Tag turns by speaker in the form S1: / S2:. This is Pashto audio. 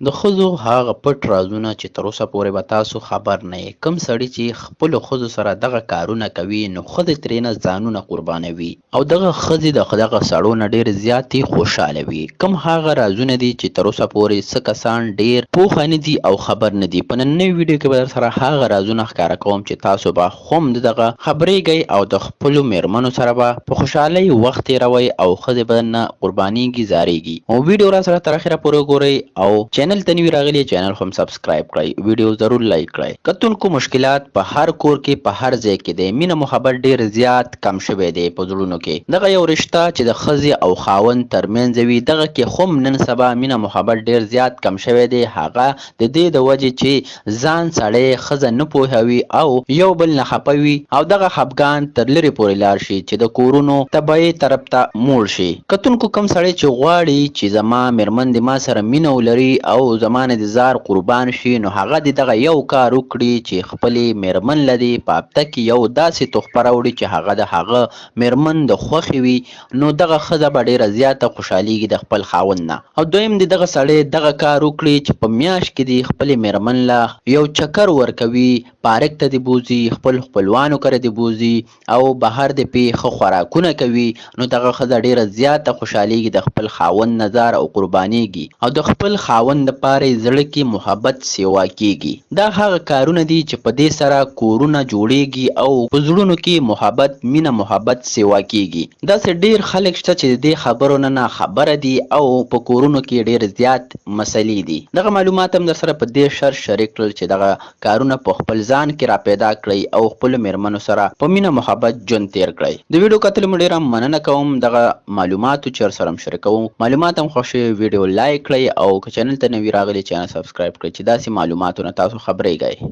S1: د ښځو هغه پټ رازونه چې تر اوسه پورې به تاسو خبر نه یې. کوم سړي چې خپلو ښځو سره دغه کارونه کوي نو ښځې ترېنه ځانونه قربانوي او دغه ښځې د دغه سړو نه ډېرې زیاتې خوشحاله وي. کوم هغه رازونه دي چې تر اوسه پورې څه کسان ډېر پوهه نه دي او خبر نه دي. په نننۍ ویډیو کې به در سره هغه رازونه ښکاره کوم چې تاسو به هم د دغه خبرېږئ او د خپلو میرمنو سره به په خوشحالۍ وخت تېروئ او ښځې به نه قربانېږي زارېږي. او ویډیو را سره تر اخره پورې وګورئ او چینل ته نوي راغلي چینل خو هم سبسکرایب کړئ، ویډیو ضرور لایک کړئ. کتونکو مشکلات په هر کور کې په هر ځای کې دی. مینه محبت ډېر زیات کم شوی دی په زړونو کې. دغه یو رشته چې د ښځې او خاوند ترمنځ وي دغه کې هم نن سبا مینه محبت ډېر زیات کم شوی دی. هغه د دې د وجې چې ځان سړی ښځه نه پوهوي او یو بل نه خفه وي او دغه خفګان تر لرې پورې لاړ شي چې د کورونو تباهۍ طرف ته موړ شي. کتونکو کوم سړی چې غواړي چې زما میرمن د ما سره مینه ولري او زما نه د زار قربان شي نو هغه د دغه یو کار وکړي چې خپلې میرمن له دې په هفته کې یو داسې تحفه راوړي چې هغه د هغه میرمن د خوښې وي نو دغه ښځه به ډېره زیاته خوشحالېږي د خپل خاوند نه. او دویم د دغه سړی دغه کار وکړي چې په میاشت کې د خپلې میرمن له یو چکر ورکوي، پارک ته دې بوځي، خپل خپلوانو کره دې بوځي او بهر دې پې ښه خوراکونه کوي نو دغه ښځه ډېره زیاته خوشحالېږي د خپل خاوند نظر او قربانېږي او د خپل خاوند دپاره یې زړه کې محبت سیوا کېږي. دا هغه کارونه دي چې په دې سره کورونه جوړېږي او په زړونو کې محبت مینه محبت سیوا کېږي. داسې ډېر خلک شته چې د دې خبرو نه ناخبره دي او په کورونو کې ډېر زیات مسلې دي. دغه معلومات هم در سره په دې شریک کړل چې دغه کارونه په خپل ځان کې را پیدا کړئ او خپلو میرمنو سره په مینه محبت ژوند تېر کړئ. د ویډیو کتلو مو ډېره مننه کوم. دغه معلوماتو چې ورسره هم شریکوم معلومات هم خوښ شوي ویډیو لایک کړئ او که چینل ته نوي راغلي چینل سبسکرایب کړئ چې داسې معلوماتو نه تاسو خبرېږئ.